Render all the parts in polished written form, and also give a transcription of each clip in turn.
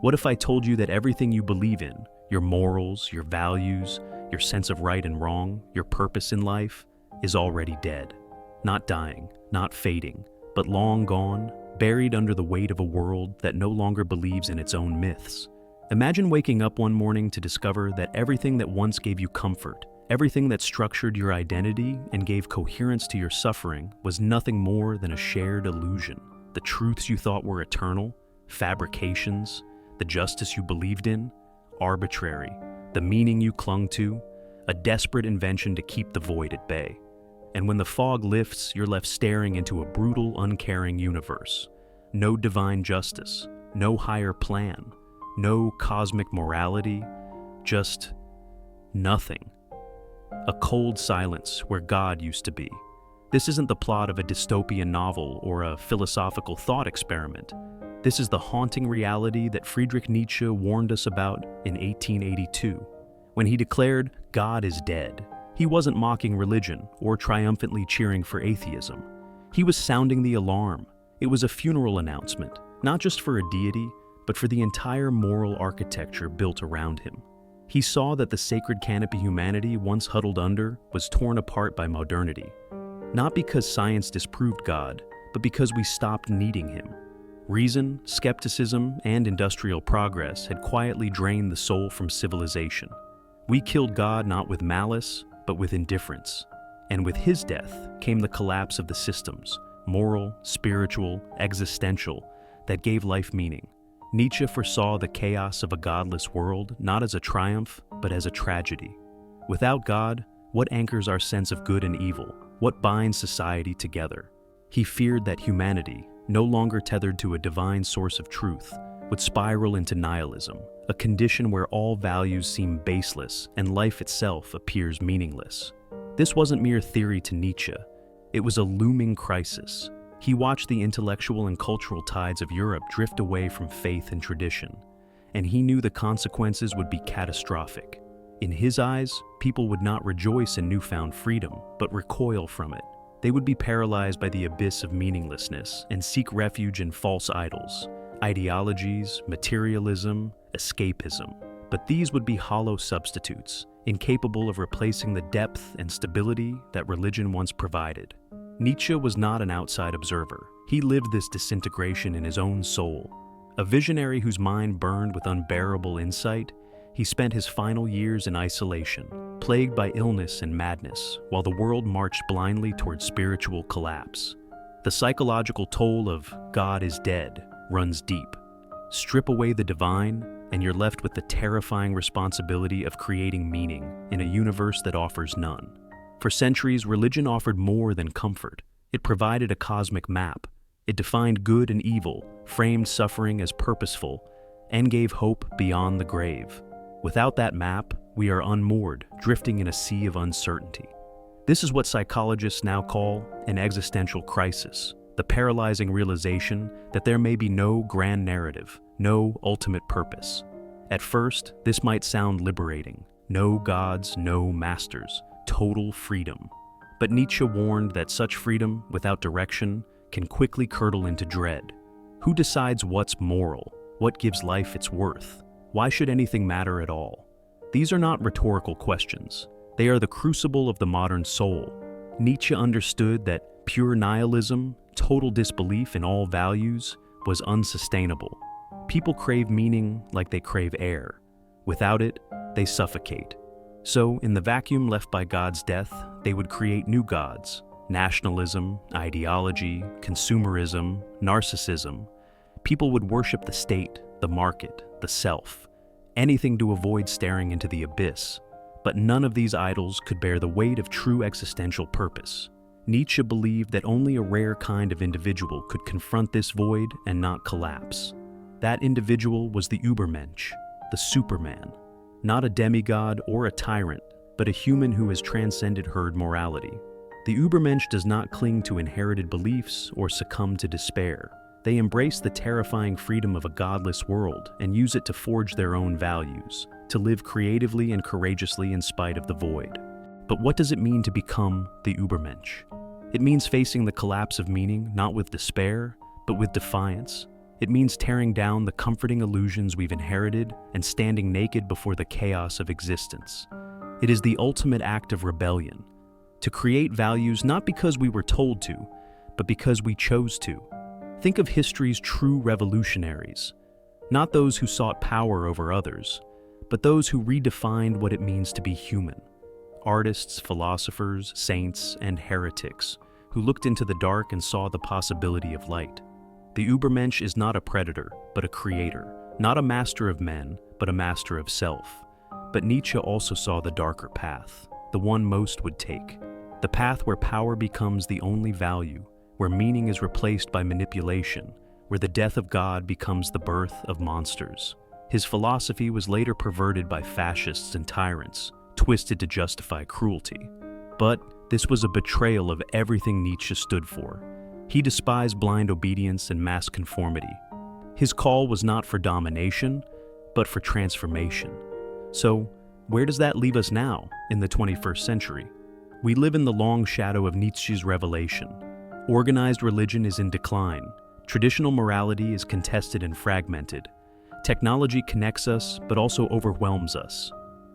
What if I told you that everything you believe in, your morals, your values, your sense of right and wrong, your purpose in life, is already dead? Not dying, not fading, but long gone, buried under the weight of a world that no longer believes in its own myths. Imagine waking up one morning to discover that everything that once gave you comfort, everything that structured your identity and gave coherence to your suffering was nothing more than a shared illusion. The truths you thought were eternal, fabrications, the justice you believed in, arbitrary, the meaning you clung to, a desperate invention to keep the void at bay. And when the fog lifts, you're left staring into a brutal, uncaring universe. No divine justice, no higher plan, no cosmic morality, just nothing. A cold silence where God used to be. This isn't the plot of a dystopian novel or a philosophical thought experiment. This is the haunting reality that Friedrich Nietzsche warned us about in 1882, when he declared, "God is dead." He wasn't mocking religion or triumphantly cheering for atheism. He was sounding the alarm. It was a funeral announcement, not just for a deity, but for the entire moral architecture built around him. He saw that the sacred canopy humanity once huddled under was torn apart by modernity, not because science disproved God, but because we stopped needing him. Reason, skepticism, and industrial progress had quietly drained the soul from civilization. We killed God not with malice, but with indifference. And with his death came the collapse of the systems, moral, spiritual, existential, that gave life meaning. Nietzsche foresaw the chaos of a godless world not as a triumph, but as a tragedy. Without God, what anchors our sense of good and evil? What binds society together? He feared that humanity, no longer tethered to a divine source of truth, would spiral into nihilism, a condition where all values seem baseless and life itself appears meaningless. This wasn't mere theory to Nietzsche. It was a looming crisis. He watched the intellectual and cultural tides of Europe drift away from faith and tradition, and he knew the consequences would be catastrophic. In his eyes, people would not rejoice in newfound freedom, but recoil from it. They would be paralyzed by the abyss of meaninglessness and seek refuge in false idols, ideologies, materialism, escapism. But these would be hollow substitutes, incapable of replacing the depth and stability that religion once provided. Nietzsche was not an outside observer. He lived this disintegration in his own soul. A visionary whose mind burned with unbearable insight, he spent his final years in isolation, plagued by illness and madness, while the world marched blindly toward spiritual collapse. The psychological toll of "God is dead" runs deep. Strip away the divine, and you're left with the terrifying responsibility of creating meaning in a universe that offers none. For centuries, religion offered more than comfort. It provided a cosmic map. It defined good and evil, framed suffering as purposeful, and gave hope beyond the grave. Without that map, we are unmoored, drifting in a sea of uncertainty. This is what psychologists now call an existential crisis, the paralyzing realization that there may be no grand narrative, no ultimate purpose. At first, this might sound liberating. No gods, no masters, total freedom. But Nietzsche warned that such freedom, without direction, can quickly curdle into dread. Who decides what's moral? What gives life its worth? Why should anything matter at all? These are not rhetorical questions. They are the crucible of the modern soul. Nietzsche understood that pure nihilism, total disbelief in all values, was unsustainable. People crave meaning like they crave air. Without it, they suffocate. So, in the vacuum left by God's death, they would create new gods: nationalism, ideology, consumerism, narcissism. People would worship the state, the market, the self, anything to avoid staring into the abyss. But none of these idols could bear the weight of true existential purpose. Nietzsche believed that only a rare kind of individual could confront this void and not collapse. That individual was the Übermensch, the Superman. Not a demigod or a tyrant, but a human who has transcended herd morality. The Übermensch does not cling to inherited beliefs or succumb to despair. They embrace the terrifying freedom of a godless world and use it to forge their own values, to live creatively and courageously in spite of the void. But what does it mean to become the Übermensch? It means facing the collapse of meaning not with despair, but with defiance. It means tearing down the comforting illusions we've inherited and standing naked before the chaos of existence. It is the ultimate act of rebellion, to create values not because we were told to, but because we chose to. Think of history's true revolutionaries, not those who sought power over others, but those who redefined what it means to be human. Artists, philosophers, saints, and heretics who looked into the dark and saw the possibility of light. The Übermensch is not a predator, but a creator, not a master of men, but a master of self. But Nietzsche also saw the darker path, the one most would take, the path where power becomes the only value, where meaning is replaced by manipulation, where the death of God becomes the birth of monsters. His philosophy was later perverted by fascists and tyrants, twisted to justify cruelty. But this was a betrayal of everything Nietzsche stood for. He despised blind obedience and mass conformity. His call was not for domination, but for transformation. So, where does that leave us now, in the 21st century? We live in the long shadow of Nietzsche's revelation. Organized religion is in decline. Traditional morality is contested and fragmented. Technology connects us, but also overwhelms us.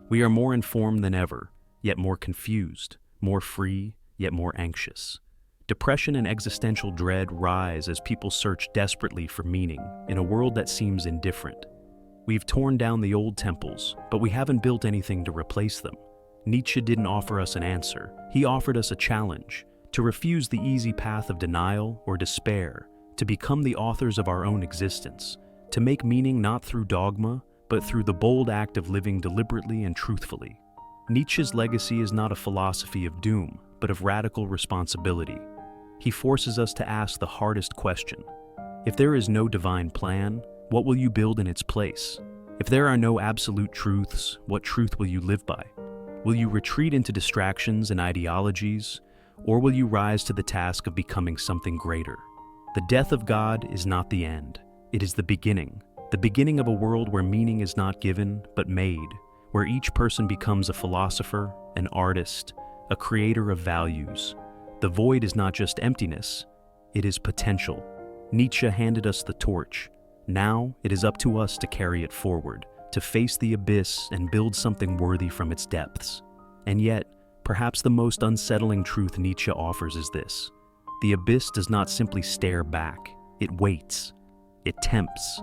We are more informed than ever, yet more confused, more free, yet more anxious. Depression and existential dread rise as people search desperately for meaning in a world that seems indifferent. We've torn down the old temples, but we haven't built anything to replace them. Nietzsche didn't offer us an answer. He offered us a challenge, to refuse the easy path of denial or despair, to become the authors of our own existence, to make meaning not through dogma, but through the bold act of living deliberately and truthfully. Nietzsche's legacy is not a philosophy of doom, but of radical responsibility. He forces us to ask the hardest question. If there is no divine plan, what will you build in its place? If there are no absolute truths, what truth will you live by? Will you retreat into distractions and ideologies, or will you rise to the task of becoming something greater? The death of God is not the end. It is the beginning of a world where meaning is not given, but made, where each person becomes a philosopher, an artist, a creator of values. The void is not just emptiness, it is potential. Nietzsche handed us the torch. Now it is up to us to carry it forward, to face the abyss and build something worthy from its depths. And yet, perhaps the most unsettling truth Nietzsche offers is this: the abyss does not simply stare back, it waits, it tempts,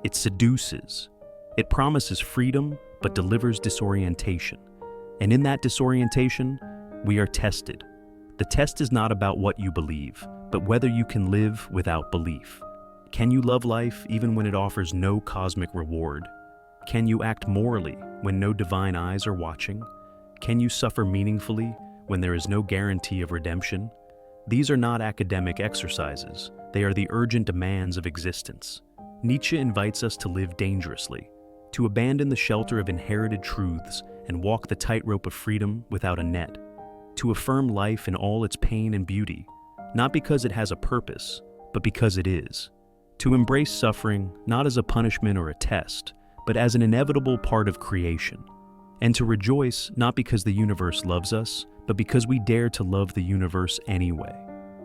it seduces. It promises freedom, but delivers disorientation. And in that disorientation, we are tested. The test is not about what you believe, but whether you can live without belief. Can you love life even when it offers no cosmic reward? Can you act morally when no divine eyes are watching? Can you suffer meaningfully when there is no guarantee of redemption? These are not academic exercises. They are the urgent demands of existence. Nietzsche invites us to live dangerously, to abandon the shelter of inherited truths and walk the tightrope of freedom without a net, to affirm life in all its pain and beauty, not because it has a purpose, but because it is, to embrace suffering not as a punishment or a test, but as an inevitable part of creation, and to rejoice not because the universe loves us, but because we dare to love the universe anyway.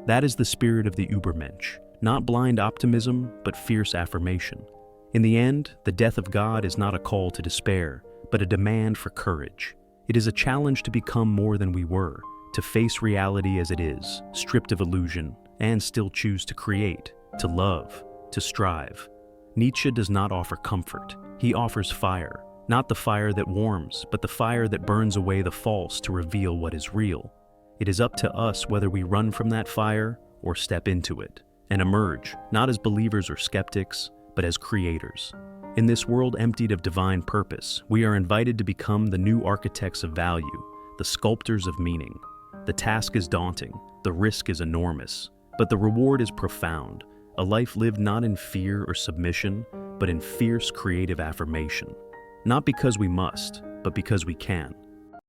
That is the spirit of the Übermensch, not blind optimism, but fierce affirmation. In the end, the death of God is not a call to despair, but a demand for courage. It is a challenge to become more than we were, to face reality as it is, stripped of illusion, and still choose to create, to love, to strive. Nietzsche does not offer comfort. He offers fire, not the fire that warms, but the fire that burns away the false to reveal what is real. It is up to us whether we run from that fire or step into it, and emerge, not as believers or skeptics, but as creators. In this world emptied of divine purpose, we are invited to become the new architects of value, the sculptors of meaning. The task is daunting, the risk is enormous, but the reward is profound, a life lived not in fear or submission, but in fierce creative affirmation. Not because we must, but because we can.